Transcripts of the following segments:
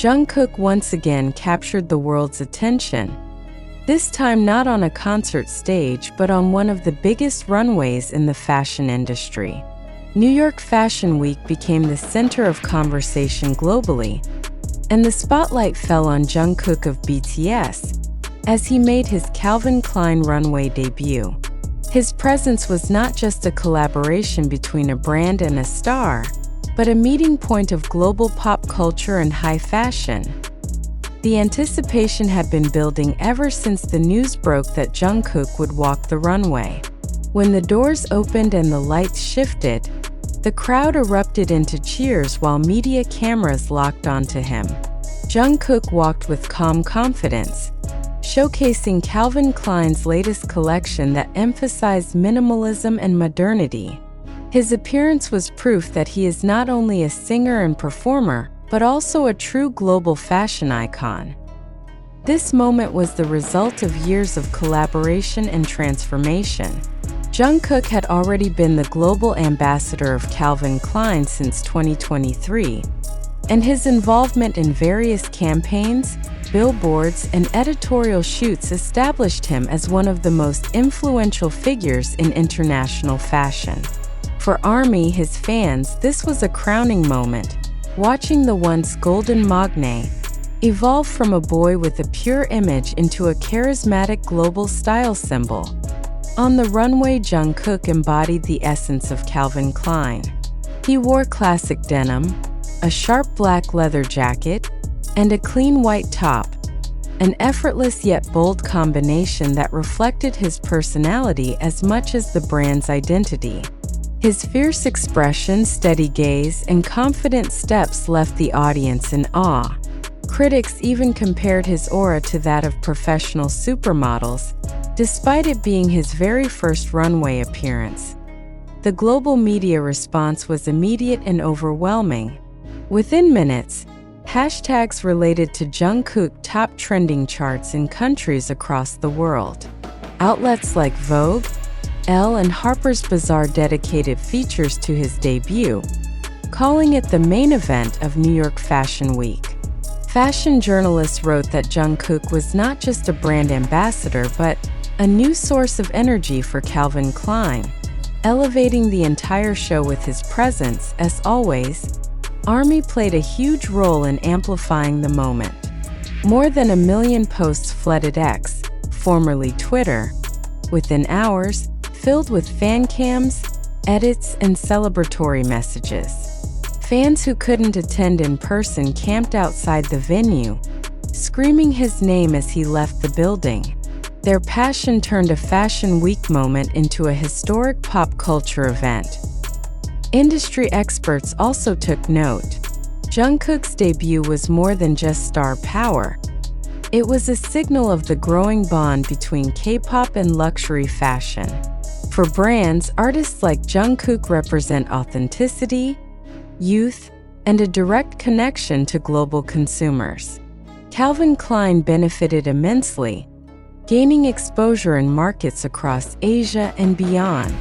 Jungkook once again captured the world's attention, this time not on a concert stage but on one of the biggest runways in the fashion industry. New York Fashion Week became the center of conversation globally, and the spotlight fell on Jungkook of BTS as he made his Calvin Klein runway debut. His presence was not just a collaboration between a brand and a star, but a meeting point of global pop culture and high fashion. The anticipation had been building ever since the news broke that Jungkook would walk the runway. When the doors opened and the lights shifted, the crowd erupted into cheers while media cameras locked onto him. Jungkook walked with calm confidence, showcasing Calvin Klein's latest collection that emphasized minimalism and modernity. His appearance was proof that he is not only a singer and performer, but also a true global fashion icon. This moment was the result of years of collaboration and transformation. Jungkook had already been the global ambassador of Calvin Klein since 2023, and his involvement in various campaigns, billboards, and editorial shoots established him as one of the most influential figures in international fashion. For ARMY, his fans, this was a crowning moment, watching the once golden magne evolve from a boy with a pure image into a charismatic global style symbol. On the runway, Jungkook embodied the essence of Calvin Klein. He wore classic denim, a sharp black leather jacket, and a clean white top, an effortless yet bold combination that reflected his personality as much as the brand's identity. His fierce expression, steady gaze, and confident steps left the audience in awe. Critics even compared his aura to that of professional supermodels, despite it being his very first runway appearance. The global media response was immediate and overwhelming. Within minutes, hashtags related to Jungkook topped trending charts in countries across the world. Outlets like Vogue, Elle, and Harper's Bazaar dedicated features to his debut, calling it the main event of New York Fashion Week. Fashion journalists wrote that Jungkook was not just a brand ambassador but a new source of energy for Calvin Klein, elevating the entire show with his presence. As always, ARMY played a huge role in amplifying the moment. More than 1 million posts flooded X, formerly Twitter, within hours, filled with fan cams, edits, and celebratory messages. Fans who couldn't attend in person camped outside the venue, screaming his name as he left the building. Their passion turned a Fashion Week moment into a historic pop culture event. Industry experts also took note. Jungkook's debut was more than just star power. It was a signal of the growing bond between K-pop and luxury fashion. For brands, artists like Jungkook represent authenticity, youth, and a direct connection to global consumers. Calvin Klein benefited immensely, gaining exposure in markets across Asia and beyond.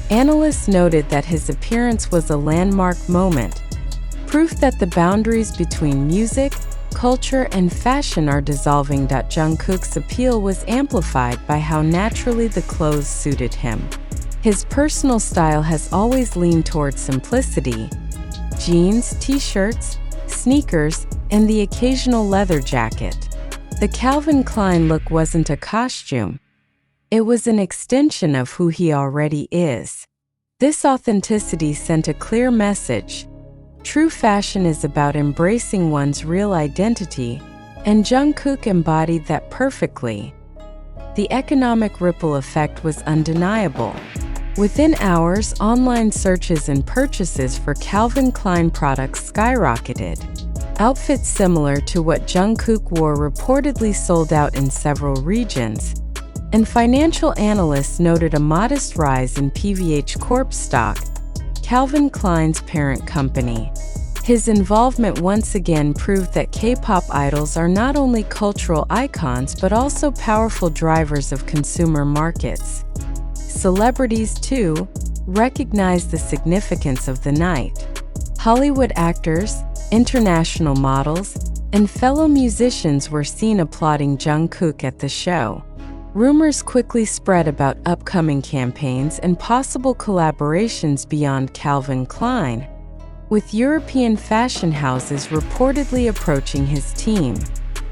Analysts noted that his appearance was a landmark moment, proof that the boundaries between music, culture, and fashion are dissolving. Jungkook's appeal was amplified by how naturally the clothes suited him. His personal style has always leaned towards simplicity: jeans, t-shirts, sneakers, and the occasional leather jacket. The Calvin Klein look wasn't a costume. It was an extension of who he already is. This authenticity sent a clear message. True fashion is about embracing one's real identity, and Jungkook embodied that perfectly. The economic ripple effect was undeniable. Within hours, online searches and purchases for Calvin Klein products skyrocketed. Outfits similar to what Jungkook wore reportedly sold out in several regions, and financial analysts noted a modest rise in PVH Corp stock, Calvin Klein's parent company. His involvement once again proved that K-pop idols are not only cultural icons but also powerful drivers of consumer markets. Celebrities, too, recognized the significance of the night. Hollywood actors, international models, and fellow musicians were seen applauding Jungkook at the show. Rumors quickly spread about upcoming campaigns and possible collaborations beyond Calvin Klein, with European fashion houses reportedly approaching his team.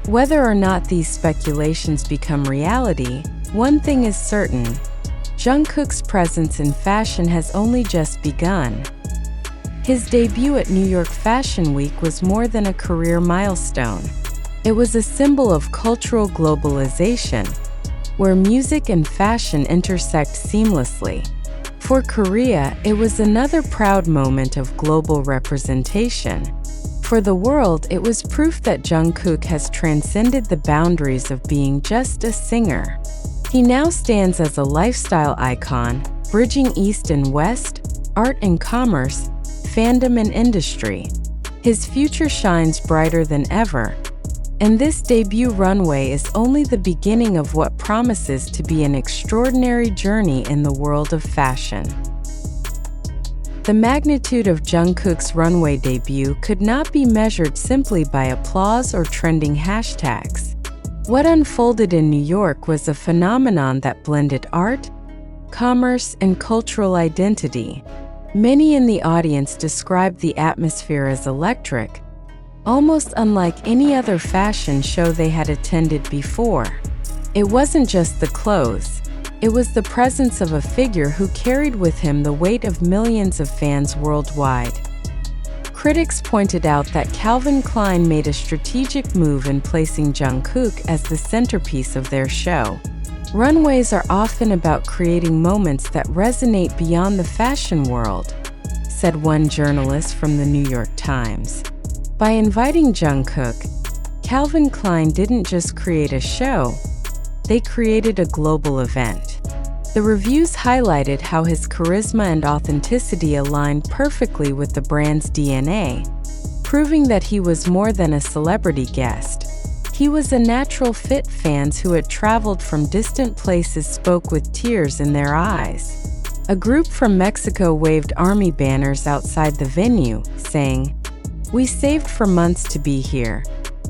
Whether or not these speculations become reality, one thing is certain: Jungkook's presence in fashion has only just begun. His debut at New York Fashion Week was more than a career milestone. It was a symbol of cultural globalization, where music and fashion intersect seamlessly. For Korea, it was another proud moment of global representation. For the world, it was proof that Jungkook has transcended the boundaries of being just a singer. He now stands as a lifestyle icon, bridging East and West, art and commerce, fandom and industry. His future shines brighter than ever, and this debut runway is only the beginning of what promises to be an extraordinary journey in the world of fashion. The magnitude of Jungkook's runway debut could not be measured simply by applause or trending hashtags. What unfolded in New York was a phenomenon that blended art, commerce, and cultural identity. Many in the audience described the atmosphere as electric, almost unlike any other fashion show they had attended before. It wasn't just the clothes, it was the presence of a figure who carried with him the weight of millions of fans worldwide. Critics pointed out that Calvin Klein made a strategic move in placing Jungkook as the centerpiece of their show. Runways are often about creating moments that resonate beyond the fashion world, said one journalist from the New York Times. By inviting Jungkook, Calvin Klein didn't just create a show, they created a global event. The reviews highlighted how his charisma and authenticity aligned perfectly with the brand's DNA, proving that he was more than a celebrity guest. He was a natural fit. Fans who had traveled from distant places spoke with tears in their eyes. A group from Mexico waved army banners outside the venue, saying, "We saved for months to be here,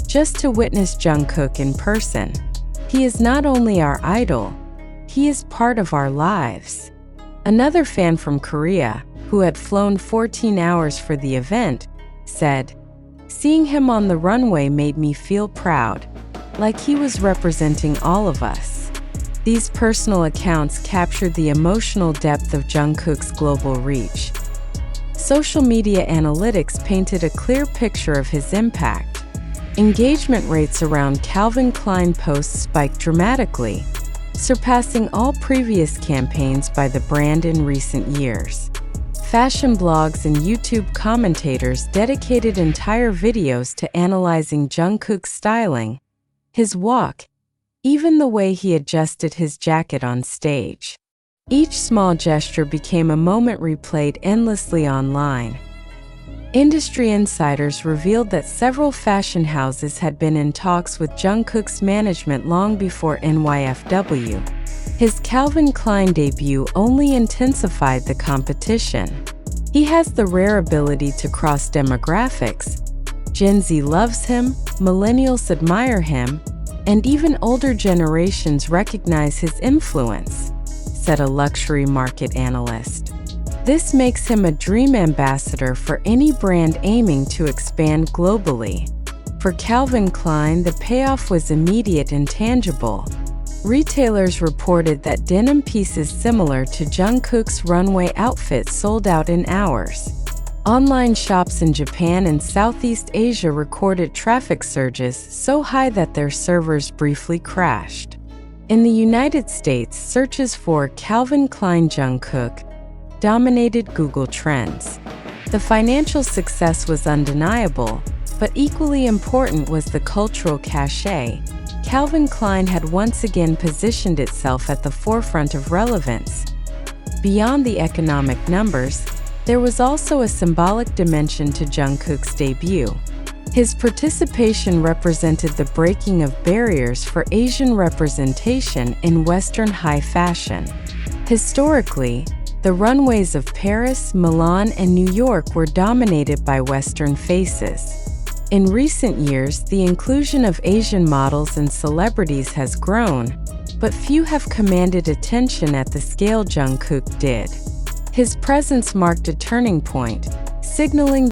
just to witness Jungkook in person. He is not only our idol, he is part of our lives." Another fan from Korea, who had flown 14 hours for the event, said, "Seeing him on the runway made me feel proud, like he was representing all of us." These personal accounts captured the emotional depth of Jungkook's global reach. Social media analytics painted a clear picture of his impact. Engagement rates around Calvin Klein posts spiked dramatically, surpassing all previous campaigns by the brand in recent years. Fashion blogs and YouTube commentators dedicated entire videos to analyzing Jungkook's styling, his walk, even the way he adjusted his jacket on stage. Each small gesture became a moment replayed endlessly online. Industry insiders revealed that several fashion houses had been in talks with Jungkook's management long before NYFW. His Calvin Klein debut only intensified the competition. He has the rare ability to cross demographics. Gen Z loves him, millennials admire him, and even older generations recognize his influence, said a luxury market analyst. This makes him a dream ambassador for any brand aiming to expand globally. For Calvin Klein, the payoff was immediate and tangible. Retailers reported that denim pieces similar to Jungkook's runway outfit sold out in hours. Online shops in Japan and Southeast Asia recorded traffic surges so high that their servers briefly crashed. In the United States, searches for Calvin Klein Jungkook dominated Google Trends. The financial success was undeniable, but equally important was the cultural cachet. Calvin Klein had once again positioned itself at the forefront of relevance. Beyond the economic numbers, there was also a symbolic dimension to Jungkook's debut. His participation represented the breaking of barriers for Asian representation in Western high fashion. Historically, the runways of Paris, Milan, and New York were dominated by Western faces. In recent years, the inclusion of Asian models and celebrities has grown, but few have commanded attention at the scale Jungkook did. His presence marked a turning point, signaling